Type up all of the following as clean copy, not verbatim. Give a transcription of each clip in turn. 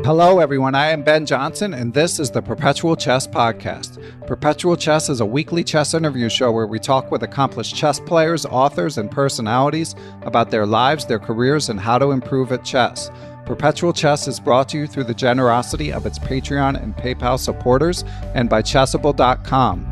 Hello, everyone. I am Ben Johnson, and this is the Perpetual Chess Podcast. Perpetual Chess is a weekly chess interview show where we talk with accomplished chess players, authors, and personalities about their lives, their careers, and how to improve at chess. Perpetual Chess is brought to you through the generosity of its Patreon and PayPal supporters and by Chessable.com.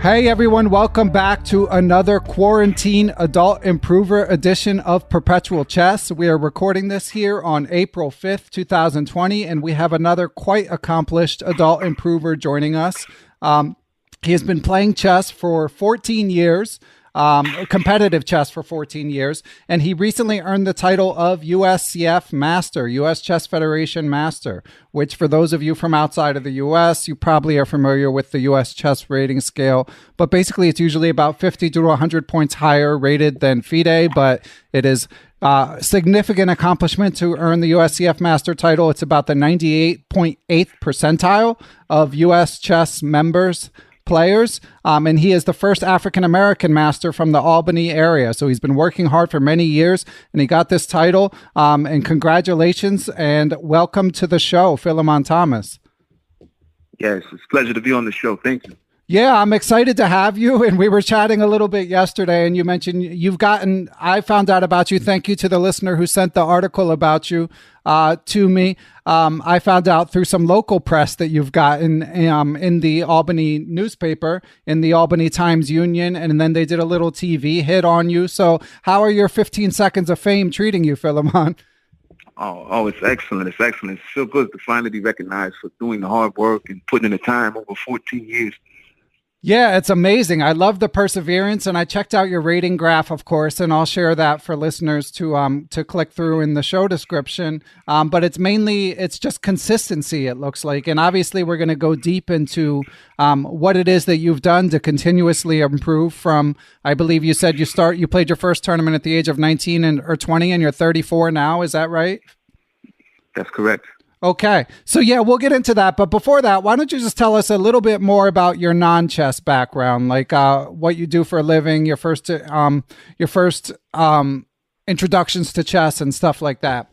Hey everyone, welcome back to another Quarantine Adult Improver edition of Perpetual Chess. We are recording this here on April 5th, 2020, and we have another quite accomplished adult improver joining us. He has been playing chess for 14 years, competitive chess for 14 years, and he recently earned the title of USCF Master, US Chess Federation Master, which for those of you from outside of the US, you probably are familiar with the US chess rating scale, but basically it's usually about 50 to 100 points higher rated than FIDE, but it is significant accomplishment to earn the USCF Master title. It's about the 98.8th percentile of US chess players, and he is the first African-American master from the Albany area. So he's been working hard for many years, and he got this title, and congratulations, and welcome to the show, Philemon Thomas. Yes, it's a pleasure to be on the show. Thank you. Yeah, I'm excited to have you, and we were chatting a little bit yesterday, and you mentioned I found out about you. Thank you to the listener who sent the article about you to me. I found out through some local press that you've gotten in the Albany newspaper, in the Albany Times-Union, and then they did a little TV hit on you. So how are your 15 seconds of fame treating you, Philemon? Oh, it's excellent. It's excellent. It's so good to finally be recognized for doing the hard work and putting in the time over 14 years. Yeah, it's amazing. I love the perseverance, and I checked out your rating graph, of course, and I'll share that for listeners to click through in the show description. But it's just consistency, it looks like. And obviously, we're going to go deep into what it is that you've done to continuously improve from, I believe you said you played your first tournament at the age of 19 or 20, and you're 34 now. Is that right? That's correct. Okay. So yeah, we'll get into that. But before that, why don't you just tell us a little bit more about your non-chess background, like what you do for a living, your first introductions to chess and stuff like that.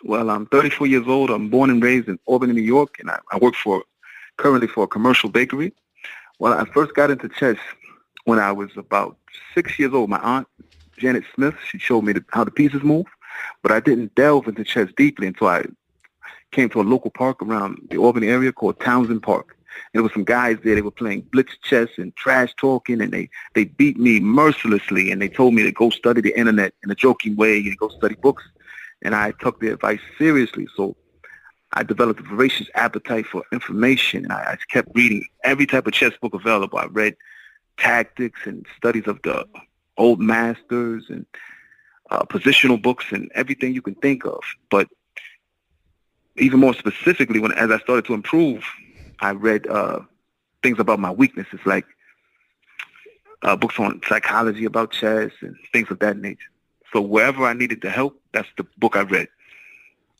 Well, I'm 34 years old. I'm born and raised in Albany, New York, and I work currently for a commercial bakery. Well, I first got into chess when I was about 6 years old. My aunt, Janet Smith, she showed me how the pieces move. But I didn't delve into chess deeply until I came to a local park around the Albany area called Townsend Park. And there were some guys there. They were playing blitz chess and trash talking, and they beat me mercilessly. And they told me to go study the internet in a joking way and go study books. And I took their advice seriously. So I developed a voracious appetite for information. And I kept reading every type of chess book available. I read tactics and studies of the old masters and positional books and everything you can think of. But even more specifically, as I started to improve, I read things about my weaknesses, like books on psychology about chess and things of that nature. So wherever I needed the help, that's the book I read.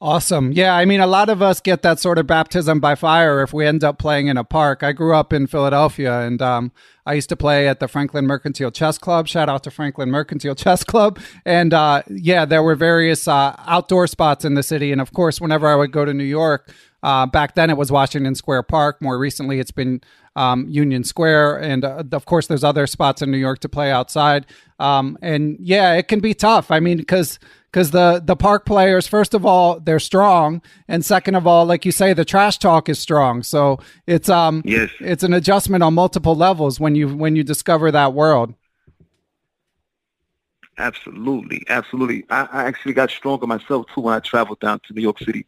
Awesome. Yeah, I mean, a lot of us get that sort of baptism by fire if we end up playing in a park. I grew up in Philadelphia, and I used to play at the Franklin-Mercantile Chess Club. Shout out to Franklin-Mercantile Chess Club. And yeah, there were various outdoor spots in the city. And of course, whenever I would go to New York, back then it was Washington Square Park. More recently, it's been Union Square. And of course, there's other spots in New York to play outside. And yeah, it can be tough. I mean, because the park players, first of all, they're strong, and second of all, like you say, the trash talk is strong. So it's yes. It's an adjustment on multiple levels when you discover that world. Absolutely. I actually got stronger myself too when I traveled down to New York City.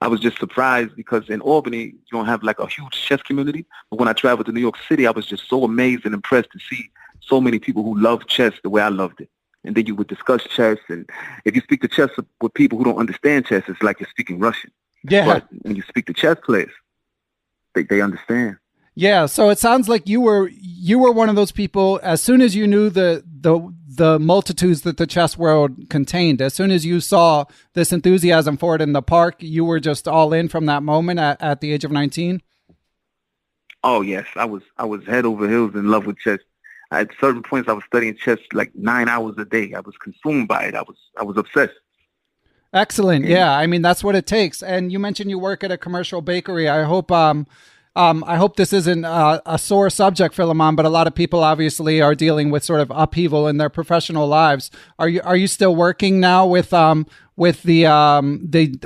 I was just surprised because in Albany you don't have like a huge chess community, but when I traveled to New York City, I was just so amazed and impressed to see so many people who love chess the way I loved it. And then you would discuss chess, and if you speak to chess with people who don't understand chess, it's like you're speaking Russian. Yeah. But when you speak to chess players, they understand. Yeah. So it sounds like you were one of those people. As soon as you knew the multitudes that the chess world contained, as soon as you saw this enthusiasm for it in the park, you were just all in from that moment at the age of 19. Oh yes, I was head over heels in love with chess. At certain points, I was studying chess like 9 hours a day. I was consumed by it. I was obsessed. Excellent. Yeah, I mean that's what it takes. And you mentioned you work at a commercial bakery. I hope this isn't a sore subject, Philemon, but a lot of people obviously are dealing with sort of upheaval in their professional lives. Are you still working now with the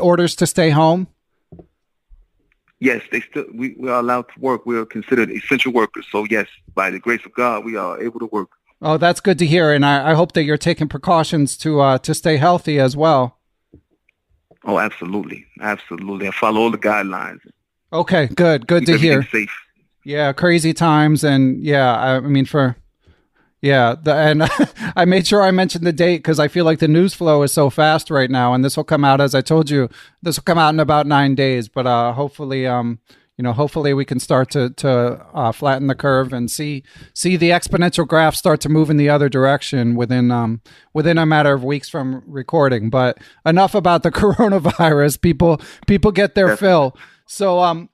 orders to stay home? Yes, we are allowed to work. We are considered essential workers. So yes, by the grace of God, we are able to work. Oh, that's good to hear. And I hope that you're taking precautions to stay healthy as well. Oh, absolutely. Absolutely. I follow all the guidelines. Okay, good. Good to hear. Safe. Yeah, crazy times. And yeah, and I made sure I mentioned the date because I feel like the news flow is so fast right now. And this will come out, as I told you, this will come out in about 9 days. But hopefully, hopefully we can start to flatten the curve and see the exponential graph start to move in the other direction within a matter of weeks from recording. But enough about the coronavirus. People get their fill. So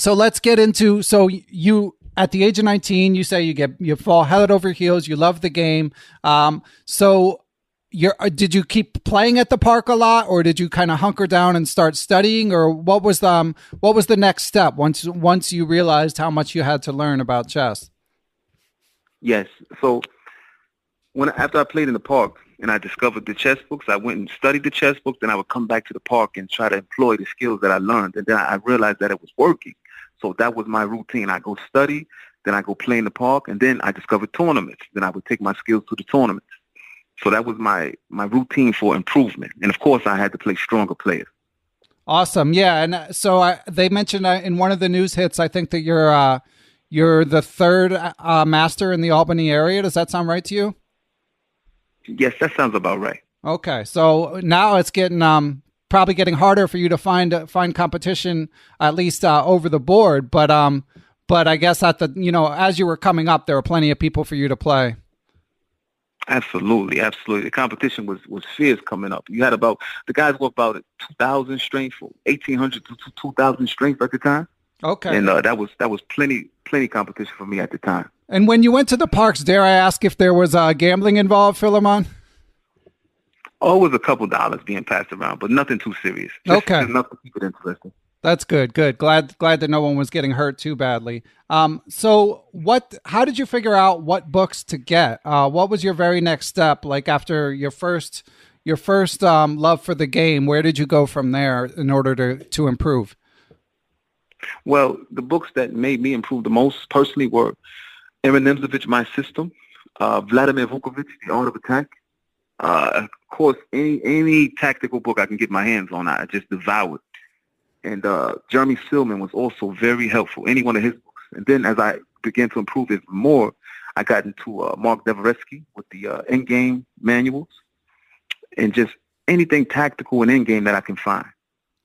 let's get into, so you, at the age of 19, you say you fall head over heels. You love the game. So did you keep playing at the park a lot, or did you kind of hunker down and start studying, or what was the next step once you realized how much you had to learn about chess? Yes. So after I played in the park and I discovered the chess books, I went and studied the chess books. Then I would come back to the park and try to employ the skills that I learned. And then I realized that it was working. So that was my routine. I go study, then I go play in the park, and then I discovered tournaments. Then I would take my skills to the tournaments. So that was my routine for improvement. And of course, I had to play stronger players. Awesome. Yeah. And so they mentioned in one of the news hits, I think that you're the third master in the Albany area. Does that sound right to you? Yes, that sounds about right. Okay. So now it's getting probably getting harder for you to find competition, at least over the board. But I guess as you were coming up, there were plenty of people for you to play. Absolutely. The competition was fierce coming up. You had the guys were about 2,000 strength, 1,800 to 2,000 strength at the time. Okay. And that was plenty competition for me at the time. And when you went to the parks, dare I ask if there was gambling involved, Philemon? Oh, it was a couple dollars being passed around, but nothing too serious. Just enough to keep it interesting. That's good. Good. Glad that no one was getting hurt too badly. So how did you figure out what books to get? What was your very next step? Like after your first love for the game, where did you go from there in order to improve? Well, the books that made me improve the most personally were Nimzowitch, My System, Vladimir Vukovic, The Art of Attack. Of course, any tactical book I can get my hands on, I just devoured. And Jeremy Silman was also very helpful, any one of his books. And then as I began to improve it more, I got into Mark Dvoretsky with the Endgame manuals and just anything tactical and Endgame that I can find.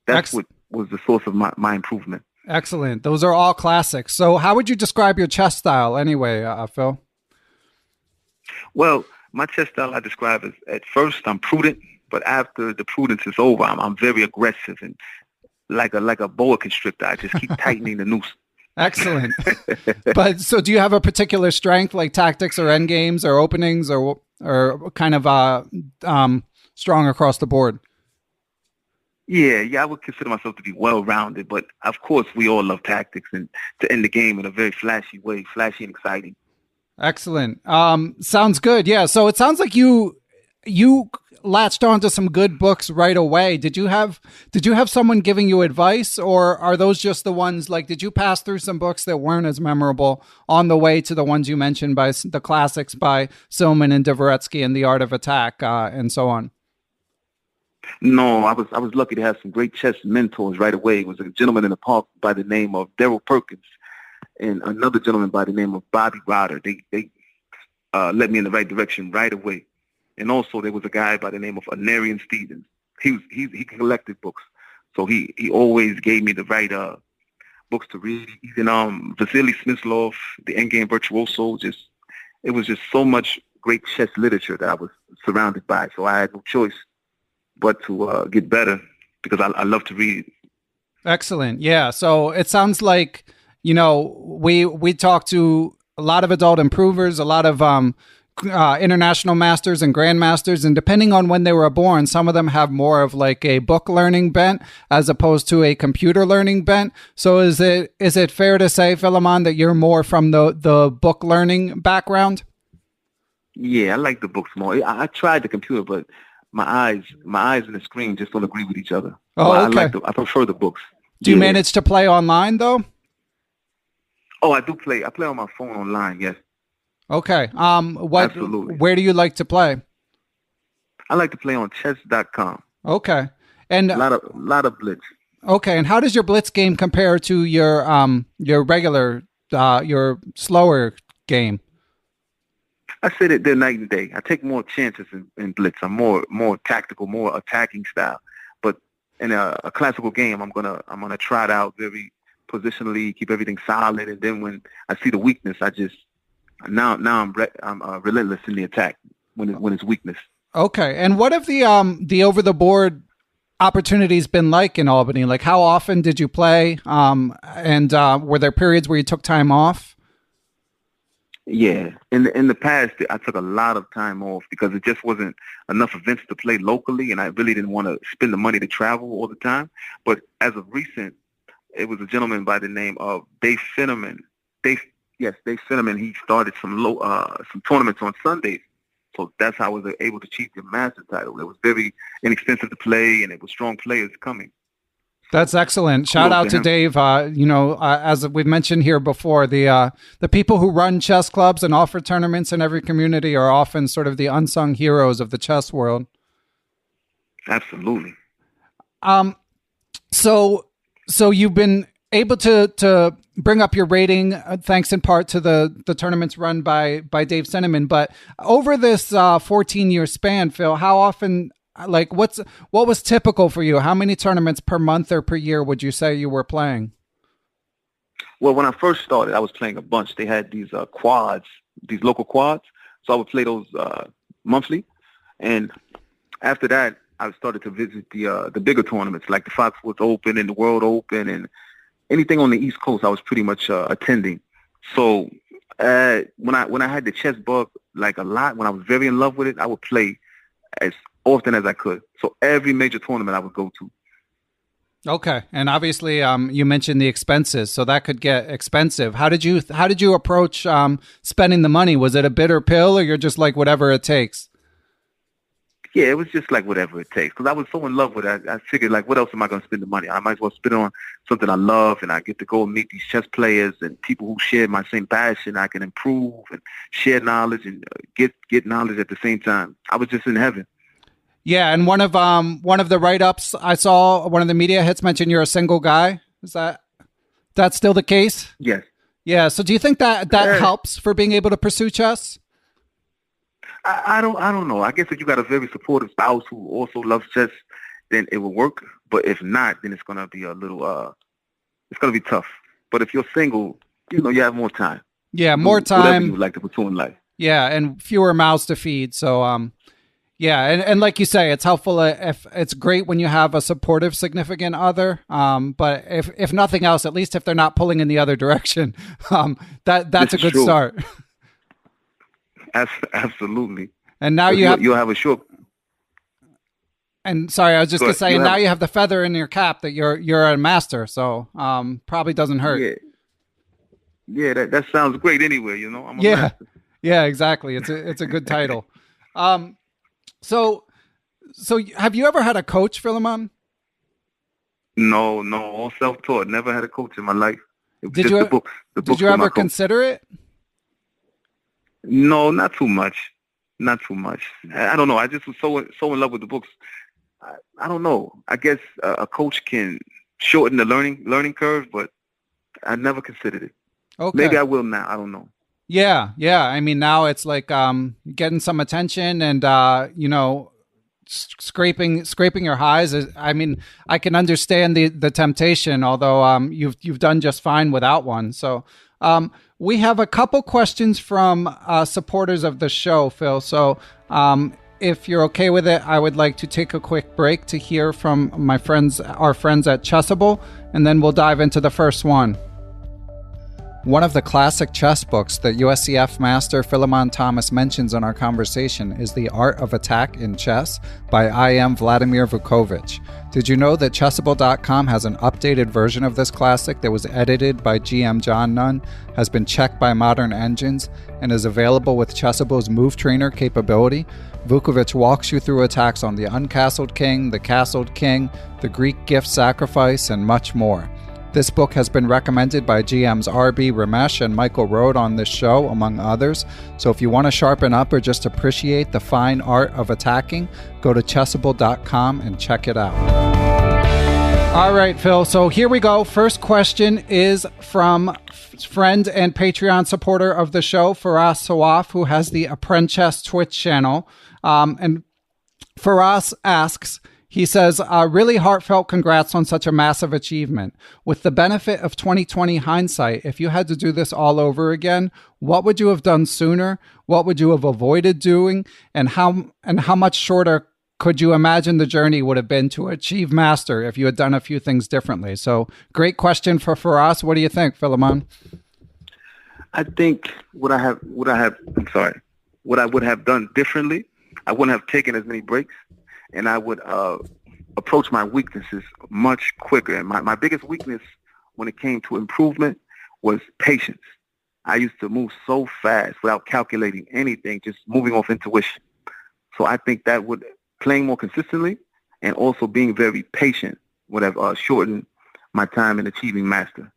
That's what was the source of my improvement. Excellent. Those are all classics. So how would you describe your chess style anyway, Phil? Well, my chess style I describe as, at first I'm prudent, but after the prudence is over, I'm very aggressive and like a boa constrictor. I just keep tightening the noose. Excellent. But so do you have a particular strength like tactics or end games or openings or kind of strong across the board? Yeah, I would consider myself to be well-rounded, but of course we all love tactics and to end the game in a very flashy way, flashy and exciting. Excellent. Sounds good. Yeah. So it sounds like you latched onto some good books right away. Did you have someone giving you advice, or are those just the ones, like, did you pass through some books that weren't as memorable on the way to the ones you mentioned by the classics by Silman and Dvoretsky and The Art of Attack and so on? No, I was lucky to have some great chess mentors right away. It was a gentleman in the park by the name of Darryl Perkins and another gentleman by the name of Bobby Rotter. They led me in the right direction right away. And also there was a guy by the name of Aanarian Stevens. He collected books, so he always gave me the right books to read. Even Vasily Smyslov, the Endgame Virtuoso. It was just so much great chess literature that I was surrounded by. So I had no choice but to get better because I love to read. Excellent. Yeah. So it sounds like, we talked to a lot of adult improvers, a lot of international masters and grandmasters, and depending on when they were born, some of them have more of like a book learning bent as opposed to a computer learning bent. So is it fair to say, Philemon, that you're more from the book learning background? Yeah, I like the books more. I tried the computer, but my eyes and the screen just don't agree with each other. Oh, okay. I prefer the books. Do you manage to play online though? Oh, I do play. I play on my phone online. Yes. Okay. Absolutely. Where do you like to play? I like to play on chess.com. Okay. And a lot of blitz. Okay. And how does your blitz game compare to your regular your slower game? I say that they're night and day. I take more chances in blitz. I'm more tactical, more attacking style. But in a classical game, I'm gonna try it out very positionally, keep everything solid, and then when I see the weakness, I just I'm relentless in the attack when it's weakness. Okay. And what have the over the board opportunities been like in Albany? Like, how often did you play? And were there periods where you took time off? Yeah. In the past, I took a lot of time off because it just wasn't enough events to play locally, and I really didn't want to spend the money to travel all the time. But as of recent, it was a gentleman by the name of Finneman. Dave Finneman. He started some tournaments on Sundays. So that's how I was able to achieve the master title. It was very inexpensive to play, and it was strong players coming. That's excellent. Shout out to Dave. As we've mentioned here before, the people who run chess clubs and offer tournaments in every community are often sort of the unsung heroes of the chess world. Absolutely. So you've been able to bring up your rating thanks in part to the tournaments run by Dave Finneman. But over this 14-year span, Phil, how often, like, what was typical for you? How many tournaments per month or per year would you say you were playing? Well, when I first started, I was playing a bunch. They had these quads, these local quads. So I would play those monthly. And after that, I started to visit the bigger tournaments like the Foxwoods Open and the World Open, and anything on the East Coast, I was pretty much attending. So when I had the chess bug like a lot, when I was very in love with it, I would play as often as I could. So every major tournament I would go to. Okay, and obviously, you mentioned the expenses, so that could get expensive. How did you approach spending the money? Was it a bitter pill, or you're just like whatever it takes? Yeah, it was just like whatever it takes. Because I was so in love with it, I figured, like, what else am I going to spend the money on? I might as well spend it on something I love, and I get to go and meet these chess players and people who share my same passion. I can improve and share knowledge and get knowledge at the same time. I was just in heaven. Yeah, and one of the write-ups I saw, one of the media hits mentioned you're a single guy. Is that still the case? Yes. Yeah. So do you think that helps for being able to pursue chess? I don't know. I guess if you got a very supportive spouse who also loves chess, then it will work. But if not, then it's gonna be a little it's gonna be tough. But if you're single, you have more time. Yeah, more time. Whatever you would like to pursue in life. Yeah, and fewer mouths to feed. So yeah, and like you say, it's helpful if it's great when you have a supportive significant other. But if nothing else, at least if they're not pulling in the other direction, that's a good start. Absolutely. And now you'll have a short. And sorry, I was just gonna say, now you have the feather in your cap that you're a master. So probably doesn't hurt. Yeah, that sounds great. Anyway, I'm a master. Yeah, exactly. It's a good title. So have you ever had a coach, Philemon? No, all self-taught. Never had a coach in my life. It was did just you the books. Did you ever consider it? No, not too much. Not too much. I don't know. I just was so in love with the books. I don't know. I guess a coach can shorten the learning curve, but I never considered it. Okay. Maybe I will now. I don't know. Yeah. I mean, now it's like getting some attention and scraping your highs. I mean, I can understand the temptation, although you've done just fine without one. So we have a couple questions from supporters of the show, Phil. So if you're okay with it, I would like to take a quick break to hear from our friends at Chessable, and then we'll dive into the first one. One of the classic chess books that USCF Master Philemon Thomas mentions in our conversation is The Art of Attack in Chess by I.M. Vladimir Vukovich. Did you know that Chessable.com has an updated version of this classic that was edited by GM John Nunn, has been checked by modern engines, and is available with Chessable's Move Trainer capability? Vukovich walks you through attacks on the uncastled king, the castled king, the Greek gift sacrifice, and much more. This book has been recommended by GMs RB Ramesh and Michael Road on this show, among others. So if you want to sharpen up or just appreciate the fine art of attacking, go to Chessable.com and check it out. All right, Phil. So here we go. First question is from friend and Patreon supporter of the show, Firas Siraf, who has the Apprenchess Twitch channel. And Firas asks, he says, really heartfelt congrats on such a massive achievement. With the benefit of 2020 hindsight, if you had to do this all over again, what would you have done sooner? What would you have avoided doing? And how much shorter could you imagine the journey would have been to achieve Master if you had done a few things differently? So great question for us. What do you think, Philemon? I think what I would have done differently, I wouldn't have taken as many breaks. And I would approach my weaknesses much quicker. And my biggest weakness when it came to improvement was patience. I used to move so fast without calculating anything, just moving off intuition. So I think that would, playing more consistently and also being very patient would have shortened my time in achieving Master.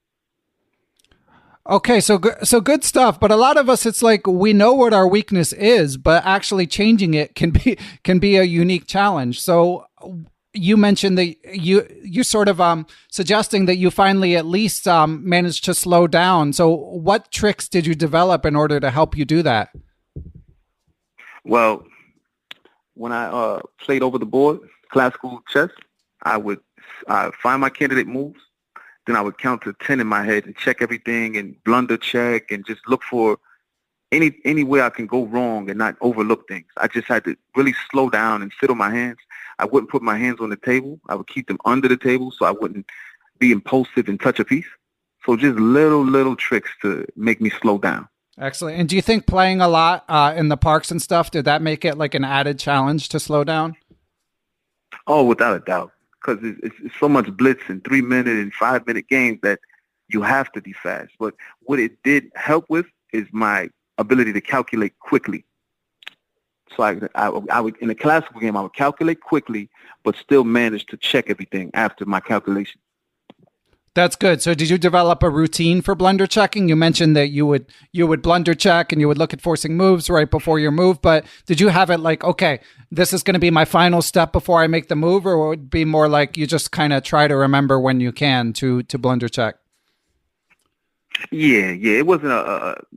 Okay, so good stuff. But a lot of us, it's like we know what our weakness is, but actually changing it can be a unique challenge. So you mentioned that you sort of suggesting that you finally at least managed to slow down. So what tricks did you develop in order to help you do that? Well, when I played over the board, classical chess, I would find my candidate moves. Then I would count to 10 in my head and check everything and blunder check and just look for any way I can go wrong and not overlook things. I just had to really slow down and sit on my hands. I wouldn't put my hands on the table. I would keep them under the table so I wouldn't be impulsive and touch a piece. So just little tricks to make me slow down. Excellent. And do you think playing a lot in the parks and stuff, did that make it like an added challenge to slow down? Oh, without a doubt. Because it's so much blitz and 3-minute and 5-minute games that you have to be fast. But what it did help with is my ability to calculate quickly. So I would in a classical game, I would calculate quickly, but still manage to check everything after my calculation. That's good. So did you develop a routine for blunder checking? You mentioned that you would blunder check and you would look at forcing moves right before your move, but did you have it like, okay, this is going to be my final step before I make the move, or would it be more like you just kind of try to remember when you can to blunder check? Yeah. It wasn't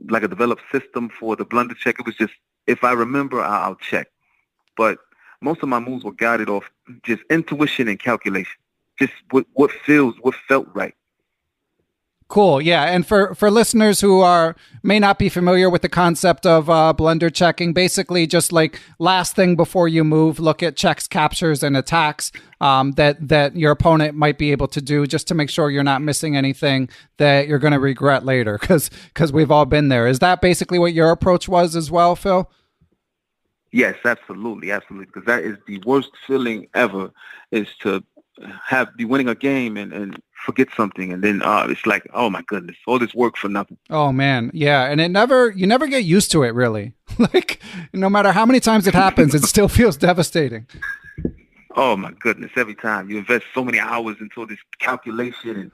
like a developed system for the blunder check. It was just, if I remember, I'll check. But most of my moves were guided off just intuition and calculation. Just what felt right. Cool. Yeah. And for listeners who may not be familiar with the concept of blunder checking, basically just like last thing before you move, look at checks, captures, and attacks that your opponent might be able to do just to make sure you're not missing anything that you're going to regret later, because we've all been there. Is that basically what your approach was as well, Phil? Yes, absolutely. Because that is the worst feeling ever, is to be winning a game and forget something, and then it's like, oh my goodness, all this work for nothing. Oh man, yeah, and you never get used to it, really. Like no matter how many times it happens, it still feels devastating. Oh my goodness, every time you invest so many hours into this calculation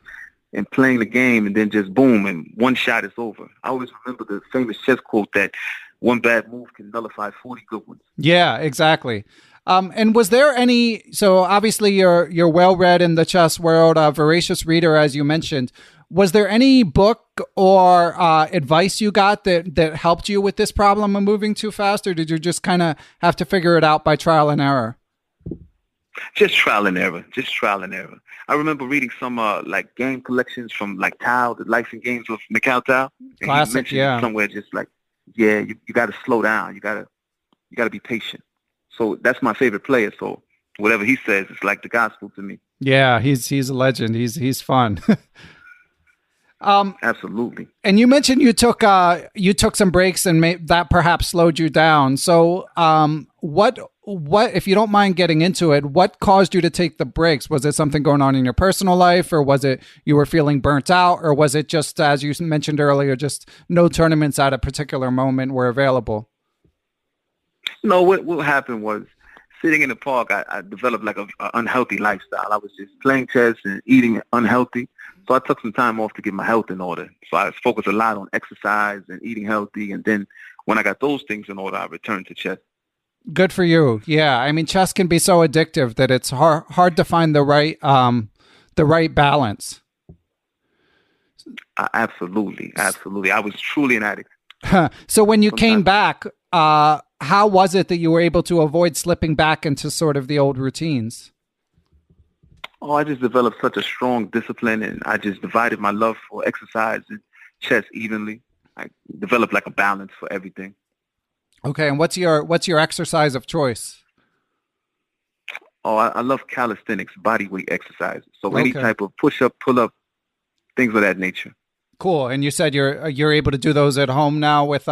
and playing the game, and then just boom, and one shot is over. I always remember the famous chess quote that one bad move can nullify 40 good ones. Yeah, exactly. And was there any, so obviously you're well-read in the chess world, a voracious reader, as you mentioned. Was there any book or advice you got that helped you with this problem of moving too fast, or did you just kind of have to figure it out by trial and error? Just trial and error. I remember reading some like game collections from like Tao, the Life and Games of Mikhail. Classic, yeah. Somewhere just like, yeah, you got to slow down. You got to be patient. So that's my favorite player. So whatever he says, it's like the gospel to me. Yeah, he's a legend. He's fun. Absolutely. And you mentioned you took some breaks and that perhaps slowed you down. So what if you don't mind getting into it, what caused you to take the breaks? Was it something going on in your personal life, or was it you were feeling burnt out, or was it just, as you mentioned earlier, just no tournaments at a particular moment were available? No, what happened was, sitting in the park, I developed like a unhealthy lifestyle. I was just playing chess and eating unhealthy. So I took some time off to get my health in order. So I focused a lot on exercise and eating healthy. And then when I got those things in order, I returned to chess. Good for you. Yeah. I mean, chess can be so addictive that it's hard to find the right balance. Absolutely. Absolutely. I was truly an addict. So when you came back, how was it that you were able to avoid slipping back into sort of the old routines? Oh, I just developed such a strong discipline, and I just divided my love for exercise and chess evenly. I developed like a balance for everything. Okay, and what's your exercise of choice? Oh, I love calisthenics, body weight exercises. So any type of push-up, pull-up, things of that nature. Cool. And you said you're able to do those at home now with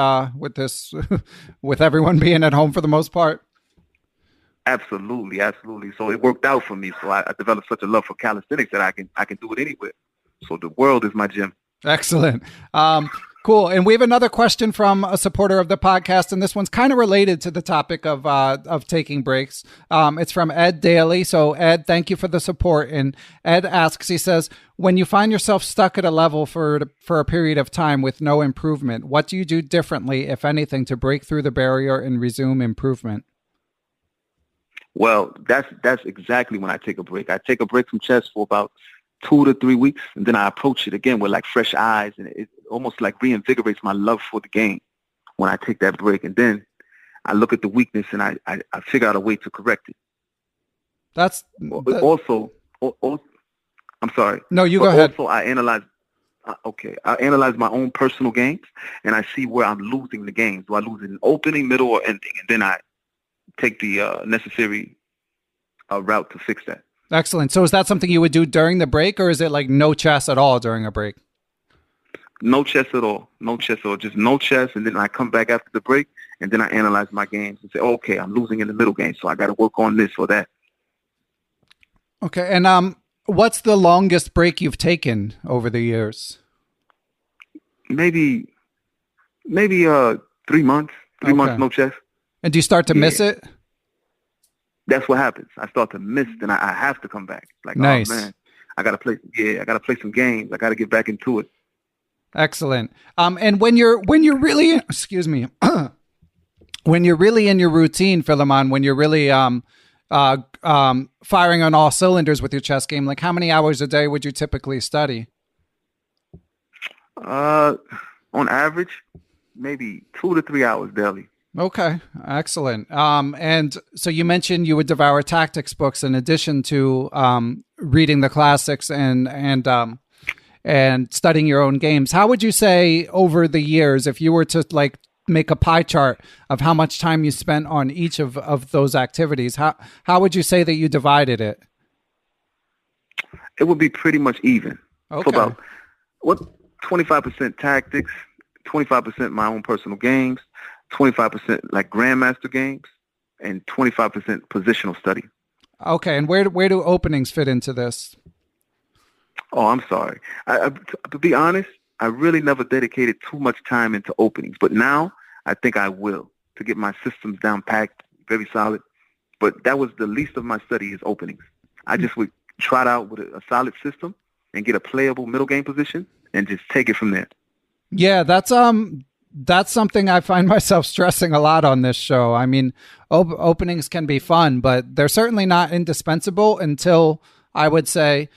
this with everyone being at home for the most part? Absolutely, absolutely. So it worked out for me. So I developed such a love for calisthenics that I can do it anywhere. So the world is my gym. Excellent. Cool. And we have another question from a supporter of the podcast, and this one's kind of related to the topic of taking breaks. It's from Ed Daly. So Ed, thank you for the support. And Ed asks, he says, when you find yourself stuck at a level for a period of time with no improvement, what do you do differently, if anything, to break through the barrier and resume improvement? Well, that's exactly when I take a break. I take a break from chess for about 2 to 3 weeks, and then I approach it again with like fresh eyes, and it almost like reinvigorates my love for the game when I take that break. And then I look at the weakness and I figure out a way to correct it. Also, I'm sorry. No, you go ahead. Also, I analyze my own personal games, and I see where I'm losing the games. Do I lose it in opening, middle, or ending? And then I take the necessary route to fix that. Excellent. So is that something you would do during the break, or is it like no chess at all during a break? No chess at all. No chess at all. Just no chess. And then I come back after the break, and then I analyze my games and say, okay, I'm losing in the middle game, so I got to work on this or that. Okay. And what's the longest break you've taken over the years? Maybe 3 months. 3 months, no chess. And do you start to miss it? That's what happens. I start to miss, and I have to come back. Like, nice. Oh man, I gotta play some games. I gotta get back into it. Excellent. And when you're really, excuse me, when you're really in your routine, Philemon, when you're really firing on all cylinders with your chess game, like how many hours a day would you typically study? On average, maybe 2 to 3 hours daily. Okay, excellent. And so you mentioned you would devour tactics books in addition to reading the classics and studying your own games. How would you say over the years, if you were to like make a pie chart of how much time you spent on each of those activities, how would you say that you divided it? It would be pretty much even. Okay. So about 25% tactics, 25% my own personal games, 25% like grandmaster games, and 25% positional study. Okay, and where do openings fit into this? Oh, I'm sorry. To be honest, I really never dedicated too much time into openings, but now I think I will, to get my systems down packed, very solid. But that was the least of my study is openings. I just would trot out with a solid system and get a playable middle game position and just take it from there. Yeah, that's something I find myself stressing a lot on this show. I mean, openings can be fun, but they're certainly not indispensable until I would say,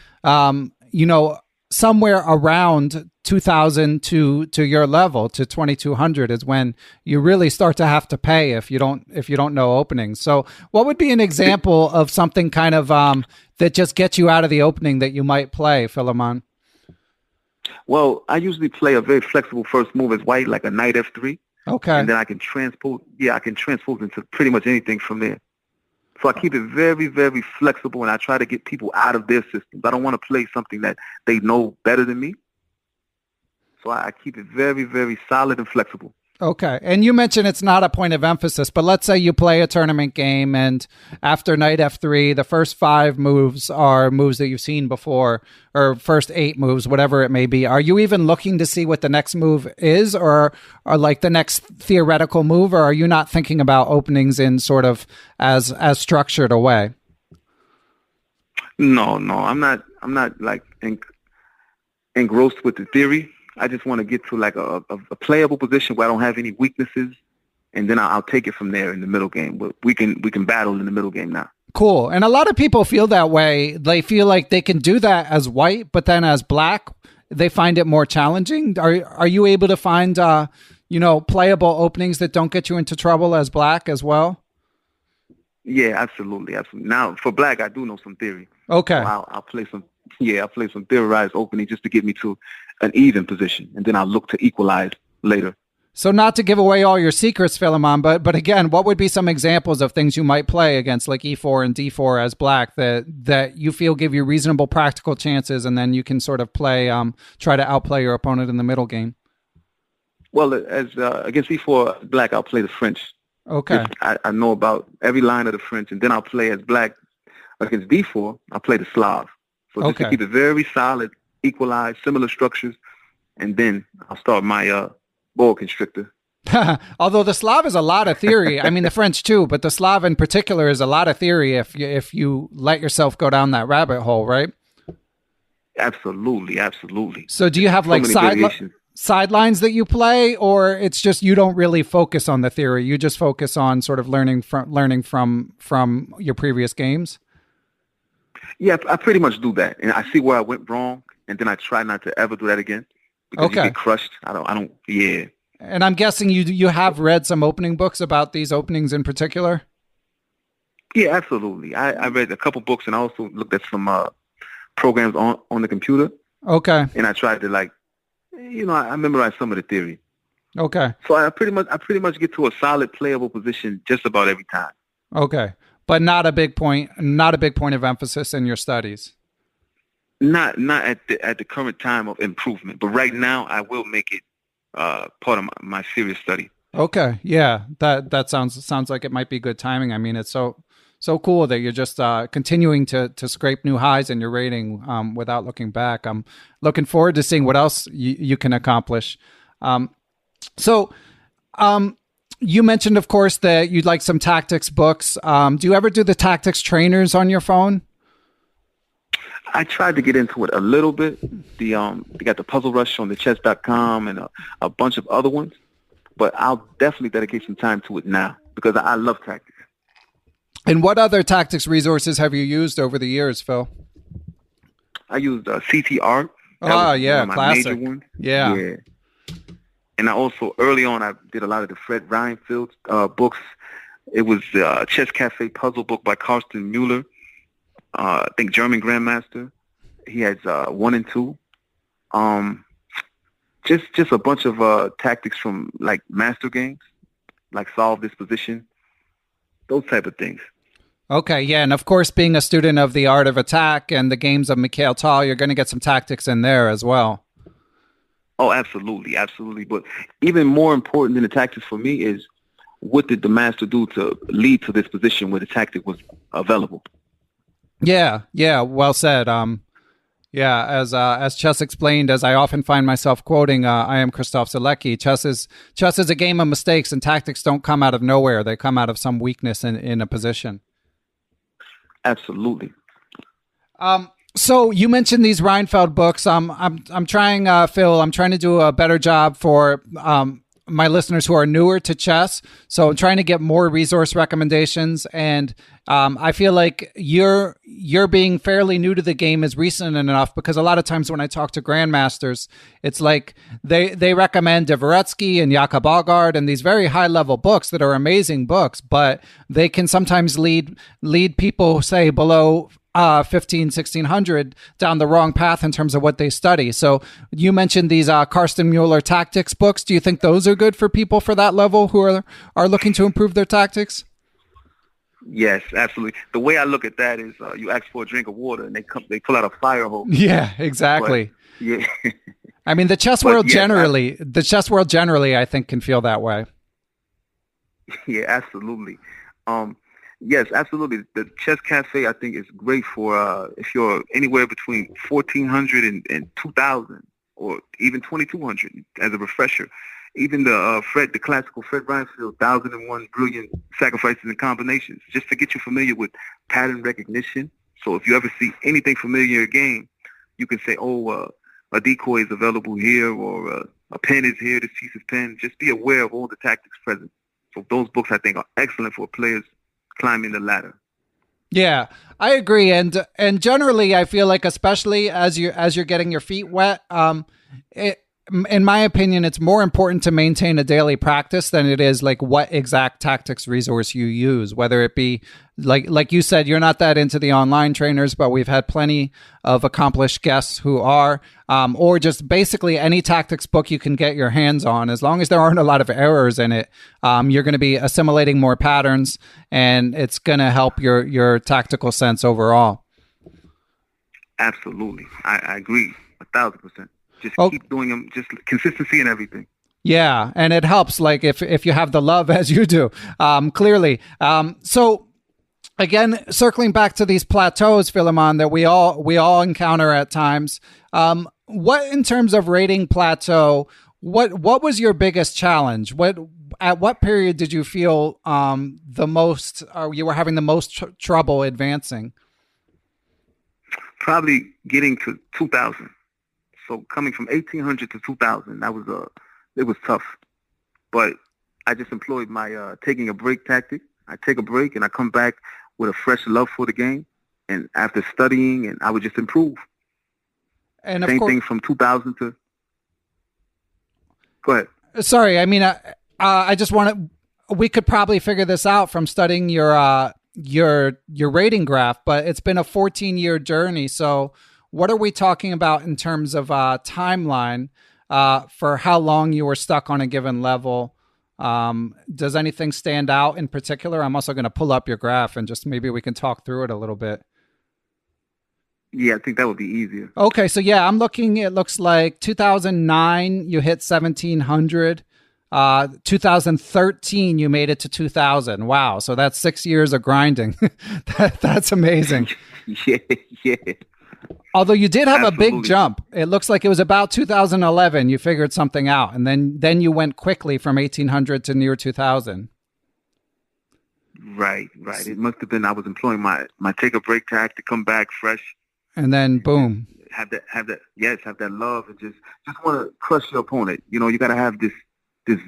somewhere around 2000 to your level, to 2200 is when you really start to have to pay if you don't know openings. So what would be an example of something kind of that just gets you out of the opening that you might play, Philemon? Well, I usually play a very flexible first move as white, like a knight f3. Okay. And then I can transpose into pretty much anything from there. So I keep it very, very flexible, and I try to get people out of their systems. I don't want to play something that they know better than me. So I keep it very, very solid and flexible. Okay. And you mentioned it's not a point of emphasis, but let's say you play a tournament game and after knight F3, the first 5 moves are moves that you've seen before, or first 8 moves, whatever it may be. Are you even looking to see what the next move is, or like the next theoretical move, or are you not thinking about openings in sort of as structured a way? No, I'm not like engrossed with the theory. I just want to get to like a playable position where I don't have any weaknesses, and then I'll take it from there in the middle game. But we can battle in the middle game now. Cool. And a lot of people feel that way. They feel like they can do that as white, but then as black, they find it more challenging. Are you able to find playable openings that don't get you into trouble as black as well? Yeah, absolutely. Now for black, I do know some theory. Okay. So I'll play some. Yeah, I'll play some theorized opening just to get me to an even position, and then I'll look to equalize later. So not to give away all your secrets, Philemon, but again, what would be some examples of things you might play against like E4 and D4 as black that you feel give you reasonable practical chances, and then you can sort of play, try to outplay your opponent in the middle game? Well, as against E4 black, I'll play the French. Okay. I know about every line of the French, and then I'll play as black against D4. I'll play the Slav. So just to keep it very solid, equalized, similar structures, and then I'll start my boa constrictor. Although the Slav is a lot of theory. I mean, the French too, but the Slav in particular is a lot of theory if you let yourself go down that rabbit hole, right? Absolutely. So do you have like sidelines that you play, or it's just you don't really focus on the theory? You just focus on sort of learning from your previous games? Yeah, I pretty much do that, and I see where I went wrong, and then I try not to ever do that again because you get crushed. I don't. Yeah. And I'm guessing you have read some opening books about these openings in particular. Yeah, absolutely. I read a couple books, and I also looked at some programs on the computer. Okay. And I tried to I memorized some of the theory. Okay. So I pretty much get to a solid playable position just about every time. Okay. But not a big point of emphasis in your studies. Not at the current time of improvement, but right now I will make it part of my serious study. Okay, yeah, that sounds like it might be good timing. I mean, it's so cool that you're just continuing to scrape new highs in your rating without looking back. I'm looking forward to seeing what else you can accomplish. You mentioned, of course, that you'd like some tactics books. Do you ever do the tactics trainers on your phone? I tried to get into it a little bit. They got the Puzzle Rush on the chess.com and a bunch of other ones. But I'll definitely dedicate some time to it now because I love tactics. And what other tactics resources have you used over the years, Phil? I used CT Art. Oh, yeah, classic. Major ones. Yeah. And I also, early on, I did a lot of the Fred Reinfeldt books. It was Chess Cafe puzzle book by Karsten Muller, I think German Grandmaster. He has 1 and 2. Just a bunch of tactics from like master games, like Solve This Position, those type of things. Okay, yeah, and of course, being a student of the Art of Attack and the games of Mikhail, you're going to get some tactics in there as well. Oh, absolutely. But even more important than the tactics for me is what did the master do to lead to this position where the tactic was available? Yeah, well said. As Chess explained, as I often find myself quoting, I am Christoph Zielecki. Chess is a game of mistakes, and tactics don't come out of nowhere. They come out of some weakness in a position. Absolutely. So you mentioned these Reinfeldt books. I'm trying, Phil. I'm trying to do a better job for my listeners who are newer to chess. So I'm trying to get more resource recommendations, and I feel like you're being fairly new to the game is recent enough, because a lot of times when I talk to grandmasters, it's like they recommend Dvoretsky and Jakob Aagaard and these very high level books that are amazing books, but they can sometimes lead people, say, below 1600 down the wrong path in terms of what they study. So you mentioned these Karsten Muller tactics books. Do you think those are good for people for that level who are looking to improve their tactics? Yes, absolutely. The way I look at that is you ask for a drink of water and they pull out a fire hose. Yeah, exactly. But, yeah. I mean, the chess world generally, I think, can feel that way. Yeah, absolutely. Yes, absolutely. The Chess Cafe, I think, is great for if you're anywhere between 1,400 and 2,000, or even 2,200 as a refresher. Even the classical Fred Reinfeldt, 1,001 Brilliant Sacrifices and Combinations, just to get you familiar with pattern recognition. So if you ever see anything familiar in your game, you can say, a decoy is available here, or a pen is here, this piece is pen. Just be aware of all the tactics present. So those books, I think, are excellent for players climbing the ladder. Yeah, I agree, and generally, I feel like, especially as you're getting your feet wet, in my opinion, it's more important to maintain a daily practice than it is like what exact tactics resource you use. Whether it be like you said, you're not that into the online trainers, but we've had plenty of accomplished guests who are, or just basically any tactics book you can get your hands on. As long as there aren't a lot of errors in it, you're going to be assimilating more patterns, and it's going to help your tactical sense overall. Absolutely, I agree 1,000%. Just keep doing them, just consistency and everything. Yeah, and it helps, like, if you have the love as you do, clearly. So, again, circling back to these plateaus, Philemon, that we all encounter at times, what, in terms of rating plateau, what was your biggest challenge? At what period did you feel the most, or you were having the most trouble advancing? Probably getting to 2,000. So coming from 1,800 to 2,000, it was tough. But I just employed my taking a break tactic. I take a break and I come back with a fresh love for the game. And after studying, and I would just improve. And same thing from 2,000 to. Go ahead. Sorry, I mean, I just want to. We could probably figure this out from studying your rating graph, but it's been a 14-year journey. So, what are we talking about in terms of timeline for how long you were stuck on a given level? Does anything stand out in particular? I'm also going to pull up your graph and just maybe we can talk through it a little bit. Yeah, I think that would be easier. Okay, so yeah, I'm looking. It looks like 2009, you hit 1,700. 2013, you made it to 2,000. Wow, so that's 6 years of grinding. That's amazing. Yeah. Although you did have a big jump. It looks like it was about 2011 you figured something out, and then you went quickly from 1,800 to near 2,000. Right. It must have been I was employing my take a break tactic to come back fresh. And then boom. Have that love, and just want to crush your opponent. You know, you got to have this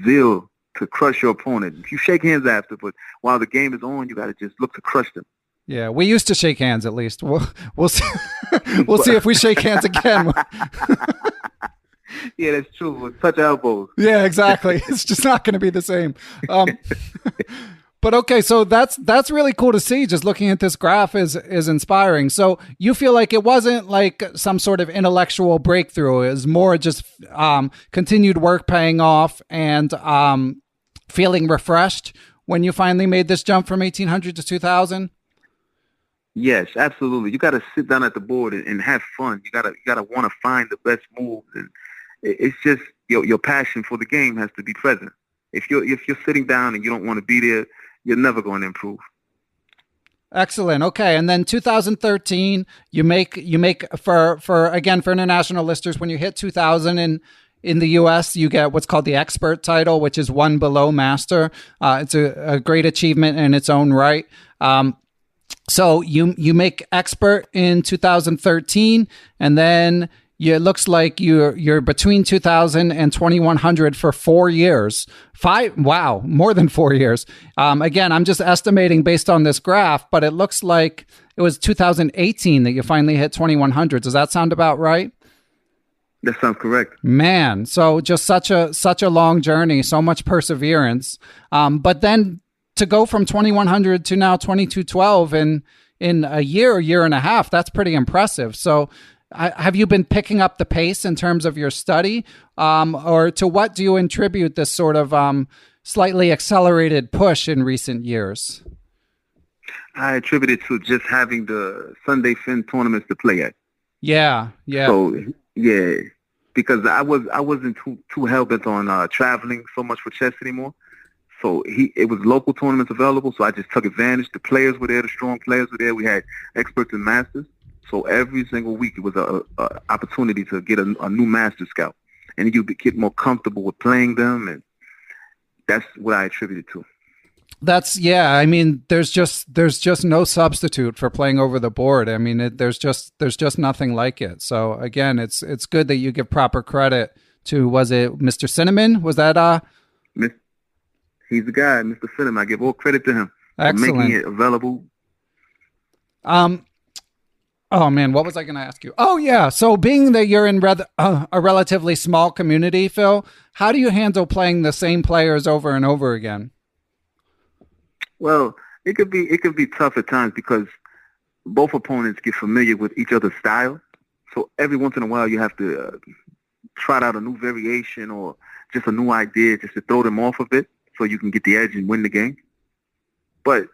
zeal to crush your opponent. If you shake hands after, but while the game is on, you got to just look to crush them. Yeah, we used to shake hands at least. We'll see. We'll see if we shake hands again. Yeah, that's true. We'll touch elbows. Yeah, exactly. It's just not going to be the same. But okay, so that's really cool to see. Just looking at this graph is inspiring. So you feel like it wasn't like some sort of intellectual breakthrough. It was more just continued work paying off and feeling refreshed when you finally made this jump from 1,800 to 2,000. Yes, absolutely. You got to sit down at the board and have fun. You gotta want to find the best moves, and it's just your passion for the game has to be present. If you're sitting down and you don't want to be there, you're never going to improve. Excellent. Okay, and then 2013, you make for international listers, when you hit 2,000 in the U.S., you get what's called the expert title, which is one below master. It's a great achievement in its own right. So you make expert in 2013, and then it looks like you're between 2,000 and 2,100 for 4 years. More than 4 years. Again, I'm just estimating based on this graph, but it looks like it was 2018 that you finally hit 2,100. Does that sound about right? That sounds correct. Man, so just such a long journey, so much perseverance. But then to go from 2,100 to now 2,212 in a year and a half, that's pretty impressive. So have you been picking up the pace in terms of your study? Or to what do you attribute this sort of slightly accelerated push in recent years? I attribute it to just having the Sunday Fin tournaments to play at. Yeah. So, yeah. because I wasn't too hell bent on traveling so much for chess anymore. So it was local tournaments available, so I just took advantage. The players were there, the strong players were there. We had experts and masters. So every single week it was a opportunity to get a new master scout, and you get more comfortable with playing them, and that's what I attribute it to. I mean, there's just no substitute for playing over the board. I mean, there's just nothing like it. So again, it's good that you give proper credit to, was it Mr. Finneman? Was that He's the guy, Mr. Finneman. I give all credit to him for making it available. Oh man, what was I going to ask you? Oh yeah, so being that you're in a relatively small community, Phil, how do you handle playing the same players over and over again? Well, it could be tough at times because both opponents get familiar with each other's style. So every once in a while, you have to trot out a new variation or just a new idea just to throw them off a bit so you can get the edge and win the game. But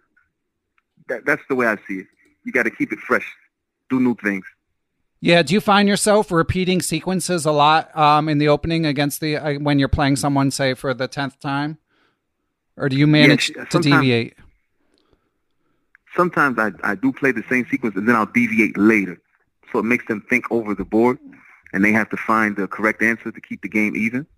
that's the way I see it. You got to keep it fresh, do new things. Yeah. Do you find yourself repeating sequences a lot in the opening against when you're playing someone, say, for the 10th time? Or do you manage to deviate? Sometimes I do play the same sequence and then I'll deviate later. So it makes them think over the board and they have to find the correct answer to keep the game even.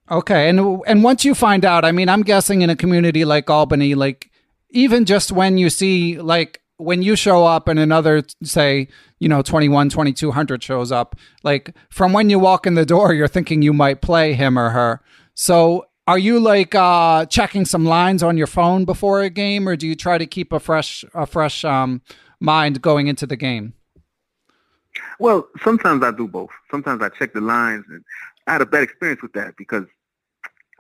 Okay. And once you find out, I mean, I'm guessing in a community like Albany, like even just when you see, like when you show up and another, say, 2200 shows up, like from when you walk in the door, you're thinking you might play him or her. So are you like checking some lines on your phone before a game, or do you try to keep a fresh mind going into the game? Well, sometimes I do both. Sometimes I check the lines, and I had a bad experience with that because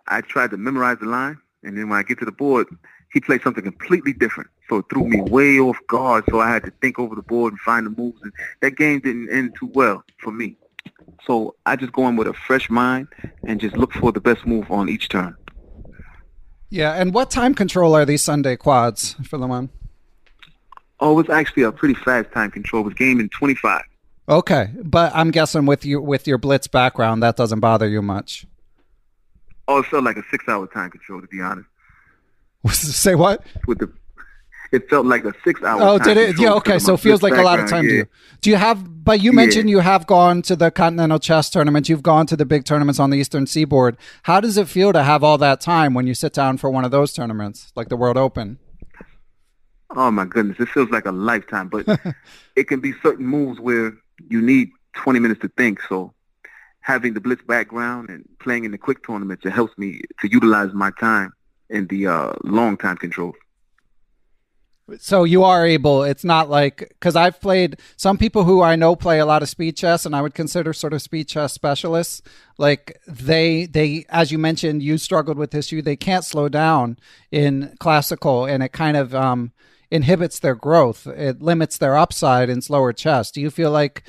I tried to memorize the line, and then when I get to the board, he played something completely different. So it threw me way off guard, so I had to think over the board and find the moves, and that game didn't end too well for me. So I just go in with a fresh mind and just look for the best move on each turn. Yeah, and what time control are these Sunday quads, Philemon? Oh, it's actually a pretty fast time control. It was game in 25. Okay, but I'm guessing with your blitz background, that doesn't bother you much. Oh, it felt like a 6-hour time control, to be honest. Say what? It felt like a 6-hour. Oh, did it? Yeah. Okay. So it feels like a lot of time to you. Do you have? But you mentioned you have gone to the Continental Chess Tournament. You've gone to the big tournaments on the Eastern Seaboard. How does it feel to have all that time when you sit down for one of those tournaments, like the World Open? Oh my goodness, it feels like a lifetime. But it can be certain moves where you need 20 minutes to think. So having the blitz background and playing in the quick tournaments, it helps me to utilize my time in the long time control. So you are able, it's not like, because I've played some people who I know play a lot of speed chess, and I would consider sort of speed chess specialists. Like they, as you mentioned, you struggled with this, they can't slow down in classical, and it kind of inhibits their growth. It limits their upside in slower chess. Do you feel like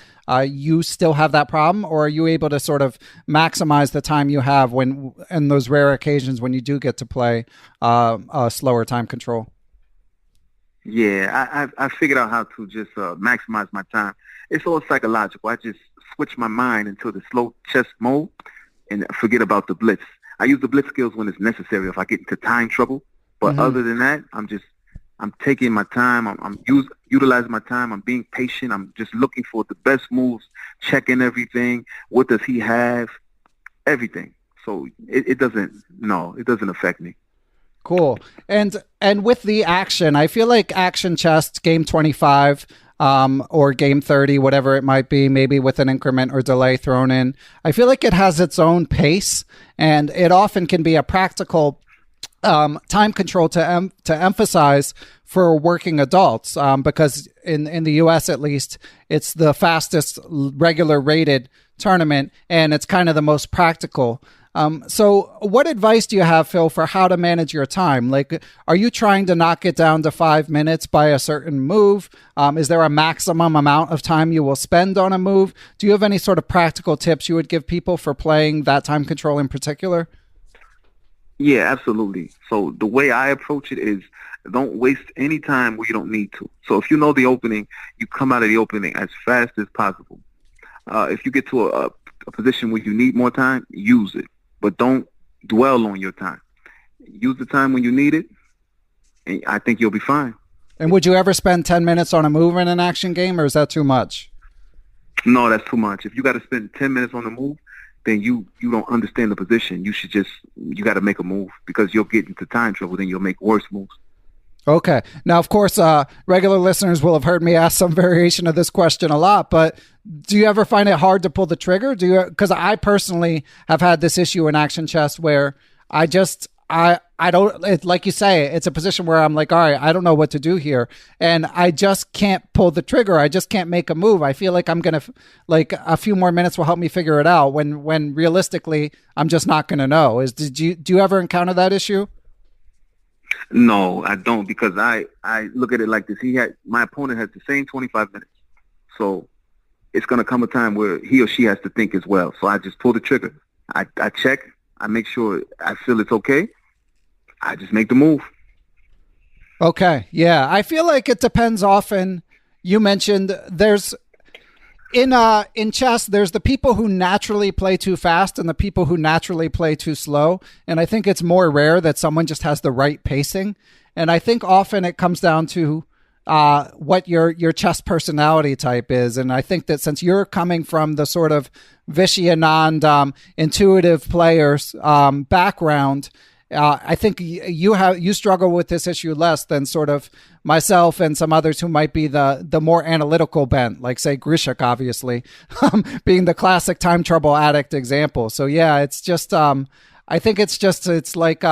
you still have that problem, or are you able to sort of maximize the time you have when, in those rare occasions when you do get to play a slower time control? Yeah, I figured out how to just maximize my time. It's all psychological. I just switch my mind into the slow chess mode and forget about the blitz. I use the blitz skills when it's necessary if I get into time trouble. But other than that, I'm taking my time. I'm utilizing my time. I'm being patient. I'm just looking for the best moves, checking everything. What does he have? Everything. So it doesn't affect me. Cool. And with the action, I feel like action chess, game 25 or game 30, whatever it might be, maybe with an increment or delay thrown in, I feel like it has its own pace, and it often can be a practical time control to emphasize for working adults, because in the U.S. at least, it's the fastest regular rated tournament, and it's kind of the most practical. So what advice do you have, Phil, for how to manage your time? Like, are you trying to knock it down to 5 minutes by a certain move? Is there a maximum amount of time you will spend on a move? Do you have any sort of practical tips you would give people for playing that time control in particular? Yeah, absolutely. So the way I approach it is don't waste any time where you don't need to. So if you know the opening, you come out of the opening as fast as possible. If you get to a a position where you need more time, use it. But don't dwell on your time. Use the time when you need it, and I think you'll be fine. And would you ever spend 10 minutes on a move in an action game, or is that too much? No, that's too much. If you got to spend 10 minutes on the move, then you don't understand the position. You got to make a move, because you'll get into time trouble, then you'll make worse moves. Okay. Now, of course, regular listeners will have heard me ask some variation of this question a lot, but do you ever find it hard to pull the trigger? Because I personally have had this issue in action chess where I don't, like you say, it's a position where I'm like, all right, I don't know what to do here. And I just can't pull the trigger. I just can't make a move. I feel like I'm going to, like, a few more minutes will help me figure it out when realistically, I'm just not going to know. Do you ever encounter that issue? No, I don't, because I look at it like this. My opponent has the same 25 minutes. So it's going to come a time where he or she has to think as well. So I just pull the trigger. I check. I make sure I feel it's okay. I just make the move. Okay. Yeah. I feel like it depends often. You mentioned there's in chess, there's the people who naturally play too fast and the people who naturally play too slow. And I think it's more rare that someone just has the right pacing. And I think often it comes down to what your chess personality type is. And I think that since you're coming from the sort of Vishy-Anand intuitive players background, I think you struggle with this issue less than sort of myself and some others who might be the more analytical bent, like say Grishik, obviously, being the classic time trouble addict example. So yeah, it's just I think it's like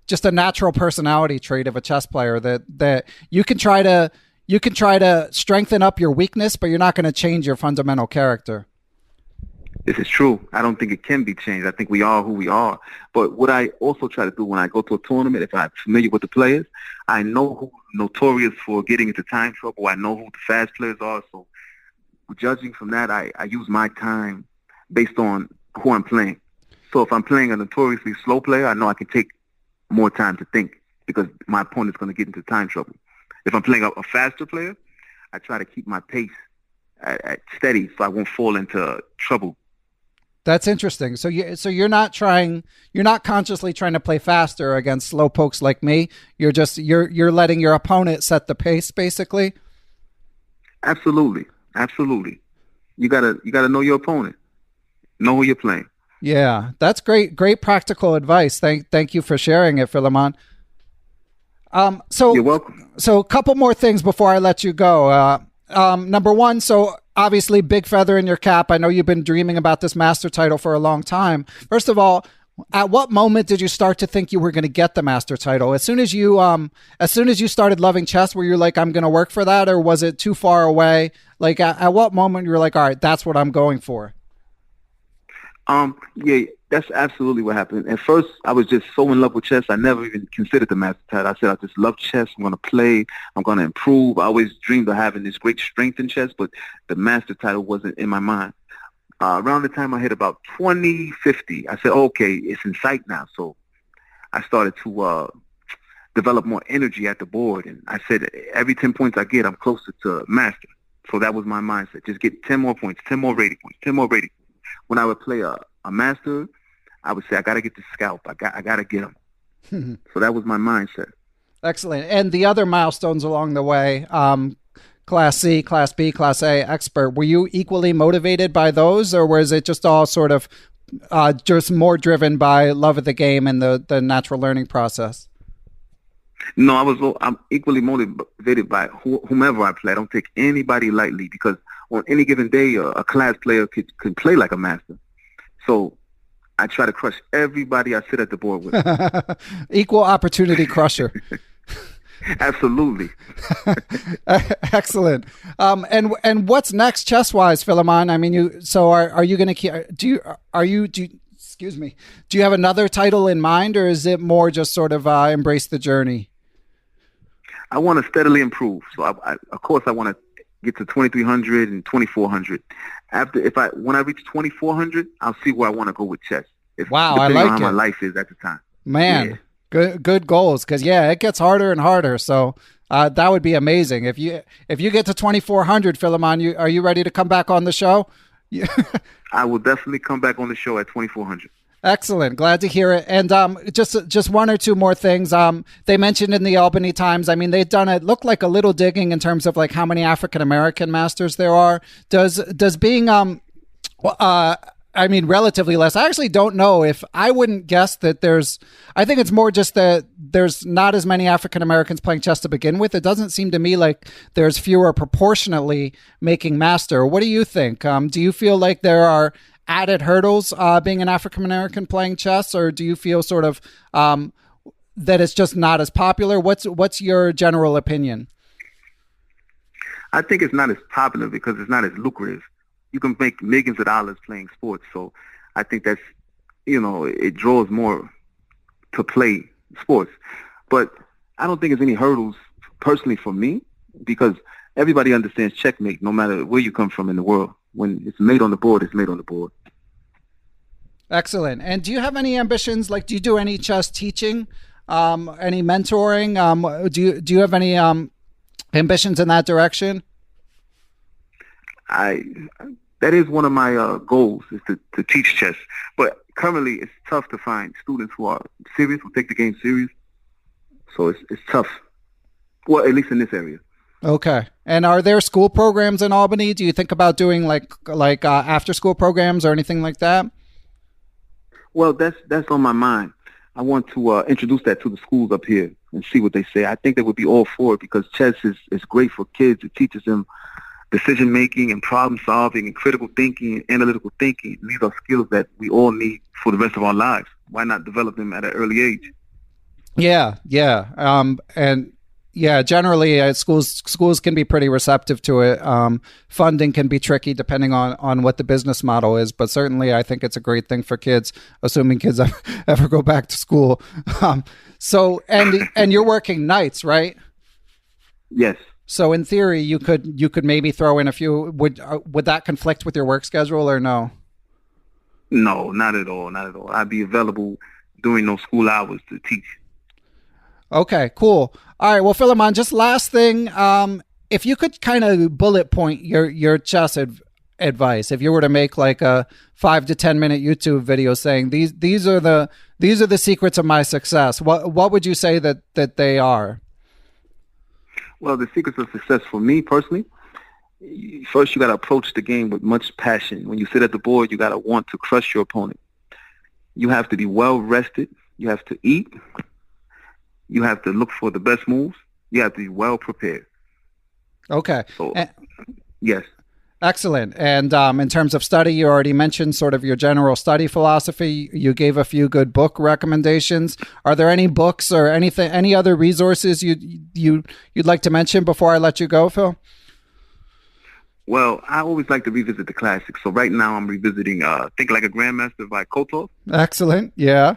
just a natural personality trait of a chess player that you can try to strengthen up your weakness, but you're not going to change your fundamental character. This is true. I don't think it can be changed. I think we are who we are. But what I also try to do when I go to a tournament, if I'm familiar with the players, I know who's notorious for getting into time trouble. I know who the fast players are. So judging from that, I use my time based on who I'm playing. So if I'm playing a notoriously slow player, I know I can take more time to think because my opponent's going to get into time trouble. If I'm playing a faster player, I try to keep my pace at steady so I won't fall into trouble. That's interesting. So you're not consciously trying to play faster against slow pokes like me. You're letting your opponent set the pace, basically. Absolutely. You gotta know your opponent, know who you're playing. Yeah, that's great practical advice. Thank you for sharing it, Philemon. So you're welcome. So a couple more things before I let you go. Number one, so obviously big feather in your cap. I know you've been dreaming about this master title for a long time. First of all, at what moment did you start to think you were going to get the master title? As soon as you started loving chess, were you like, I'm going to work for that? Or was it too far away? Like at what moment you were like, all right, that's what I'm going for? Yeah, that's absolutely what happened. At first, I was just so in love with chess, I never even considered the master title. I said, I just love chess. I'm going to play. I'm going to improve. I always dreamed of having this great strength in chess, but the master title wasn't in my mind. Around the time I hit about 2050, I said, okay, it's in sight now. So I started to develop more energy at the board. And I said, every 10 points I get, I'm closer to master. So that was my mindset. Just get 10 more points, 10 more rating points, 10 more rating points. When I would play a master, I would say, I got to get the scalp. I got to get him. So that was my mindset. Excellent. And the other milestones along the way, Class C, Class B, Class A, Expert, were you equally motivated by those, or was it just all sort of just more driven by love of the game and the natural learning process? No, I'm equally motivated by whomever I play. I don't take anybody lightly because on any given day, a class player could play like a master. So I try to crush everybody I sit at the board with. Equal opportunity crusher. Absolutely. Excellent. And what's next chess-wise, Philemon? I mean, are you going to keep? Do you have another title in mind, or is it more just sort of embrace the journey? I want to steadily improve. So of course I want to get to 2,300 and 2,400. When I reach 2,400, I'll see where I want to go with chess. Wow, I like depending on it. how my life is at the time. Man, yeah. Good goals. Because it gets harder and harder. So that would be amazing if you get to 2,400, Philemon. Are you ready to come back on the show? Yeah. I will definitely come back on the show at 2400. Excellent. Glad to hear it. And just one or two more things. They mentioned in the Albany Times, I mean, they've done it look like a little digging in terms of like how many African American masters there are. Does being I mean, relatively less. I actually don't know if I wouldn't guess that I think it's more just that there's not as many African Americans playing chess to begin with. It doesn't seem to me like there's fewer proportionately making master. What do you think? Do you feel like there are added hurdles being an African American playing chess, or do you feel sort of that it's just not as popular? What's your general opinion? I think it's not as popular because it's not as lucrative. You can make millions of dollars playing sports. So I think that's, it draws more to play sports. But I don't think there's any hurdles personally for me because everybody understands checkmate no matter where you come from in the world. When it's made on the board, it's made on the board. Excellent. And do you have any ambitions? Like, do you do any chess teaching, any mentoring? Do you have any ambitions in that direction? That is one of my goals is to teach chess. But currently, it's tough to find students who are serious, who take the game serious. So it's tough. Well, at least in this area. Okay. And are there school programs in Albany? Do you think about doing like after school programs or anything like that? Well, that's on my mind. I want to introduce that to the schools up here and see what they say. I think they would be all for it because chess is great for kids. It teaches them decision making and problem solving and critical thinking and analytical thinking. These are skills that we all need for the rest of our lives. Why not develop them at an early age? Yeah. And yeah, generally schools can be pretty receptive to it. Funding can be tricky depending on what the business model is, but certainly I think it's a great thing for kids, assuming kids ever go back to school. So and you're working nights, right? Yes. So in theory, you could maybe throw in a few. Would that conflict with your work schedule or no? No, not at all. Not at all. I'd be available during those school hours to teach. Okay, cool. All right. Well, Philemon, just last thing. If you could kind of bullet point your chess advice, if you were to make like a 5 to 10 minute YouTube video saying these are the secrets of my success, what would you say that they are? Well, the secrets of success for me personally, first you got to approach the game with much passion. When you sit at the board, you got to want to crush your opponent. You have to be well rested. You have to eat. You have to look for the best moves. You have to be well prepared. Okay. So, yes. Excellent. And in terms of study, you already mentioned sort of your general study philosophy. You gave a few good book recommendations. Are there any books or any other resources you'd like to mention before I let you go, Phil? Well, I always like to revisit the classics. So right now I'm revisiting Think Like a Grandmaster by Kotov. Excellent. Yeah.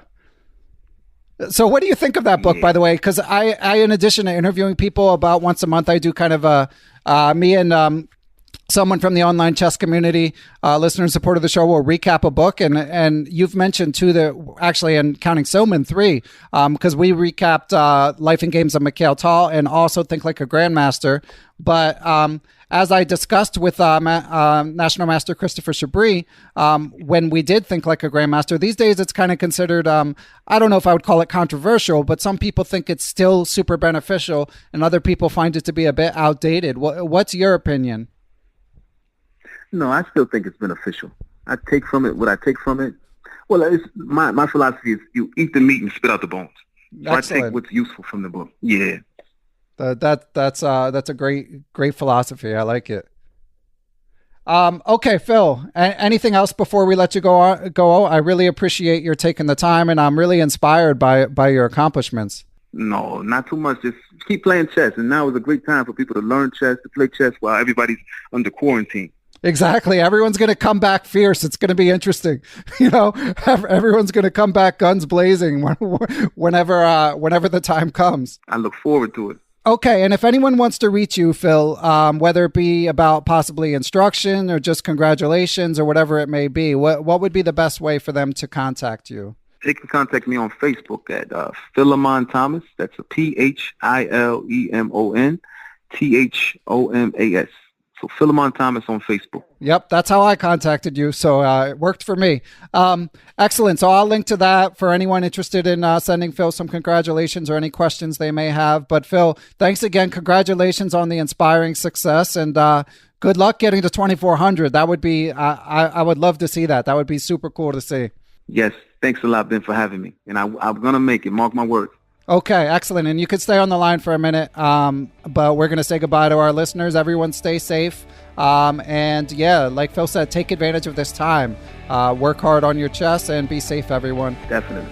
So what do you think of that book, by the way? Because I, in addition to interviewing people about once a month, I do kind of me and someone from the online chess community, listener and supporter of the show, will recap a book. And you've mentioned too that actually, and counting Silman 3, because we recapped Life and Games of Mikhail and also Think Like a Grandmaster. But as I discussed with National Master Christopher Chabris, when we did Think Like a Grandmaster, these days it's kind of considered, I don't know if I would call it controversial, but some people think it's still super beneficial and other people find it to be a bit outdated. What's your opinion? No, I still think it's beneficial. I take from it what I take from it. Well, it's my philosophy is you eat the meat and spit out the bones. So I take what's useful from the book. Yeah. That's a great philosophy. I like it. Okay, Phil, anything else before we let you go? I really appreciate your taking the time, and I'm really inspired by your accomplishments. No, not too much. Just keep playing chess. And now is a great time for people to learn chess, to play chess while everybody's under quarantine. Exactly. Everyone's going to come back fierce. It's going to be interesting. Everyone's going to come back guns blazing whenever the time comes. I look forward to it. Okay. And if anyone wants to reach you, Phil, whether it be about possibly instruction or just congratulations or whatever it may be, what would be the best way for them to contact you? They can contact me on Facebook at Philemon Thomas. That's a Philemon Thomas. So Philemon Thomas on Facebook. Yep, that's how I contacted you. So it worked for me. Excellent. So I'll link to that for anyone interested in sending Phil some congratulations or any questions they may have. But Phil, thanks again. Congratulations on the inspiring success, and good luck getting to 2,400. That would be, I would love to see that. That would be super cool to see. Yes. Thanks a lot, Ben, for having me. And I'm going to make it. Mark my words. Okay, excellent. And you could stay on the line for a minute, but we're going to say goodbye to our listeners. Everyone stay safe. And yeah, like Phil said, take advantage of this time. Work hard on your chess and be safe, everyone. Definitely.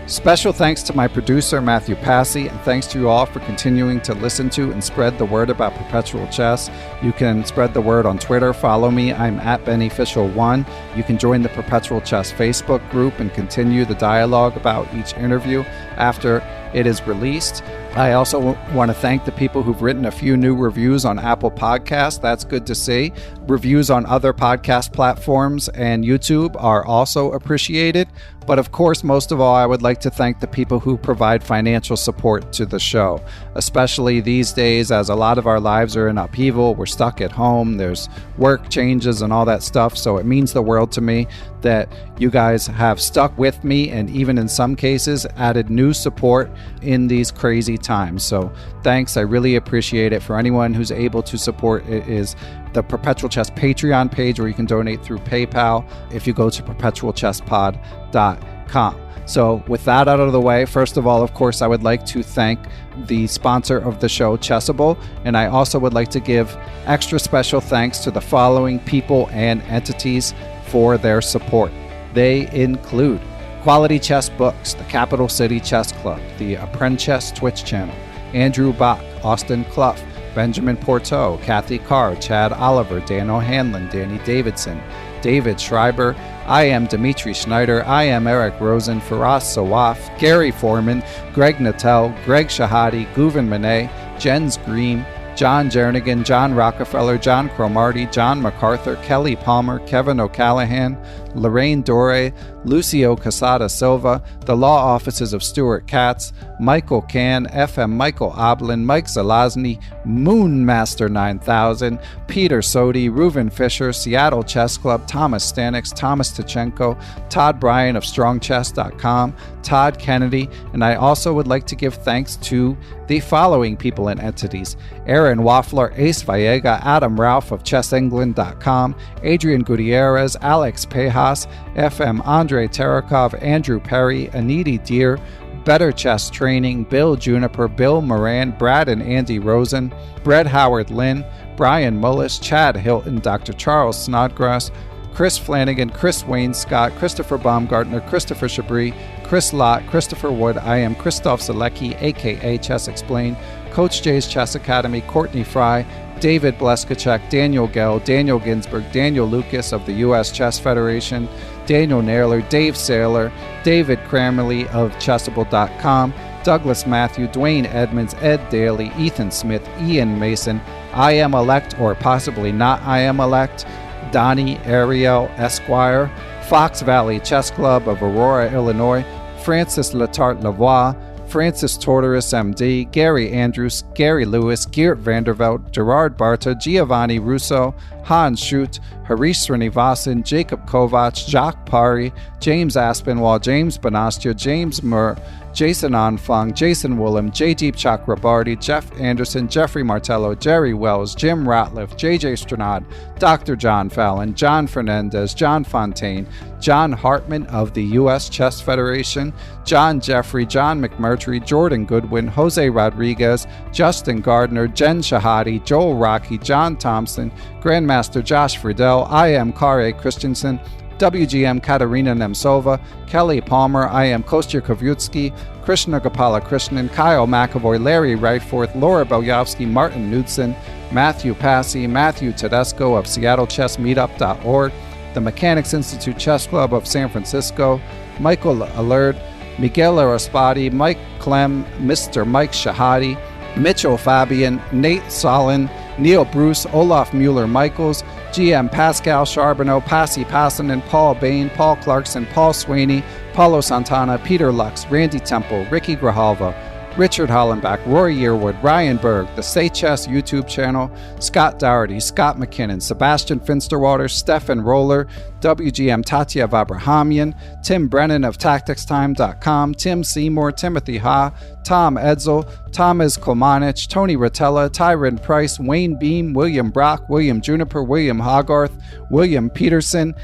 Special thanks to my producer, Matthew Passy, and thanks to you all for continuing to listen to and spread the word about Perpetual Chess. You can spread the word on Twitter. Follow me. I'm at BennyFishel1. You can join the Perpetual Chess Facebook group and continue the dialogue about each interview after it is released. I also want to thank the people who've written a few new reviews on Apple Podcasts. That's good to see. Reviews on other podcast platforms and YouTube are also appreciated. But of course, most of all, I would like to thank the people who provide financial support to the show, especially these days as a lot of our lives are in upheaval. We're stuck at home. There's work changes and all that stuff. So it means the world to me that you guys have stuck with me and even in some cases added new support in these crazy times. So thanks. I really appreciate it. For anyone who's able to support, it is the Perpetual Chess Patreon page where you can donate through PayPal if you go to perpetualchesspod.com. So with that out of the way, first of all, of course, I would like to thank the sponsor of the show, Chessable, and I also would like to give extra special thanks to the following people and entities for their support. They include Quality Chess Books, the Capital City Chess Club, the Apprenchess Twitch channel, Andrew Bach, Austin Clough, Benjamin Porteau, Kathy Carr, Chad Oliver, Dan O'Hanlon, Danny Davidson, David Schreiber, I am Dimitri Schneider, I am Eric Rosen, Firas Siraf, Gary Foreman, Greg Nattel, Greg Shahadi, Guven Manet, Jens Green, John Jernigan, John Rockefeller, John Cromarty, John MacArthur, Kelly Palmer, Kevin O'Callahan, Lorraine Dore, Lucio Casada Silva, the law offices of Stuart Katz, Michael Can, FM Michael Oblin, Mike Zelazny, Moonmaster 9000, Peter Sodi, Reuven Fisher, Seattle Chess Club, Thomas Stanix, Thomas Tachenko, Todd Bryan of StrongChess.com, Todd Kennedy, and I also would like to give thanks to the following people and entities: Aaron Waffler, Ace Vallega, Adam Ralph of ChessEngland.com, Adrian Gutierrez, Alex Pejas, FM Andre Terakov, Andrew Perry, Aniti Deer, Better Chess Training, Bill Juniper, Bill Moran, Brad and Andy Rosen, Brett Howard Lynn, Brian Mullis, Chad Hilton, Dr. Charles Snodgrass, Chris Flanagan, Chris Wayne Scott, Christopher Baumgartner, Christopher Chabris, Chris Lott, Christopher Wood, I am Christoph Zalecki, aka Chess Explained, Coach J's Chess Academy, Courtney Fry, David Bleskacek, Daniel Gell, Daniel Ginsberg, Daniel Lucas of the U.S. Chess Federation, Daniel Naylor, Dave Saylor, David Crammerly of Chessable.com, Douglas Matthew, Dwayne Edmonds, Ed Daly, Ethan Smith, Ian Mason, I Am Elect or possibly not I Am Elect, Donnie Ariel Esquire, Fox Valley Chess Club of Aurora, Illinois, Francis Letarte Lavoie, Francis Tortoris, MD, Gary Andrews, Gary Lewis, Geert Vanderveld, Gerard Barta, Giovanni Russo, Hans Schut, Harish Srinivasan, Jacob Kovac, Jacques Pari, James Aspinwall, James Bonastia, James Murr, Jason Onfung, Jason Woolham, J.Deep Chakrabarty, Jeff Anderson, Jeffrey Martello, Jerry Wells, Jim Ratliff, J.J. Stranad, Dr. John Fallon, John Fernandez, John Fontaine, John Hartman of the U.S. Chess Federation, John Jeffrey, John McMurtry, Jordan Goodwin, Jose Rodriguez, Justin Gardner, Jen Shahadi, Joel Rocky, John Thompson, Grandmaster Josh Friedel, I am Kare Christensen, WGM Katarina Nemtsova, Kelly Palmer, I am Kostya Kovyutsky, Krishna Gopala Krishnan, Kyle McAvoy, Larry Wrightforth, Laura Belyovsky, Martin Knudsen, Matthew Passy, Matthew Tedesco of SeattleChessMeetup.org, the Mechanics Institute Chess Club of San Francisco, Michael Allard, Miguel Araspati, Mike Clem, Mr. Mike Shahadi, Mitchell Fabian, Nate Solin, Neil Bruce, Olaf Mueller-Michaels, GM Pascal Charbonneau, Passy Passanen, Paul Bain, Paul Clarkson, Paul Sweeney, Paulo Santana, Peter Lux, Randy Temple, Ricky Grijalva, Richard Hollenbach, Roy Yearwood, Ryan Berg, the Say Chess YouTube channel, Scott Dougherty, Scott McKinnon, Sebastian Finsterwater, Stefan Roller, WGM Tatyev Abrahamian, Tim Brennan of TacticsTime.com, Tim Seymour, Timothy Ha, Tom Edsel, Thomas Kolmanich, Tony Rotella, Tyron Price, Wayne Beam, William Brock, William Juniper, William Hogarth, William Peterson,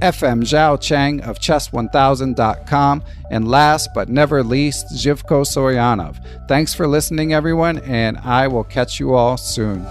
FM Zhao Chang of Chess1000.com, and last but never least, Zhivko Soryanov. Thanks for listening, everyone, and I will catch you all soon.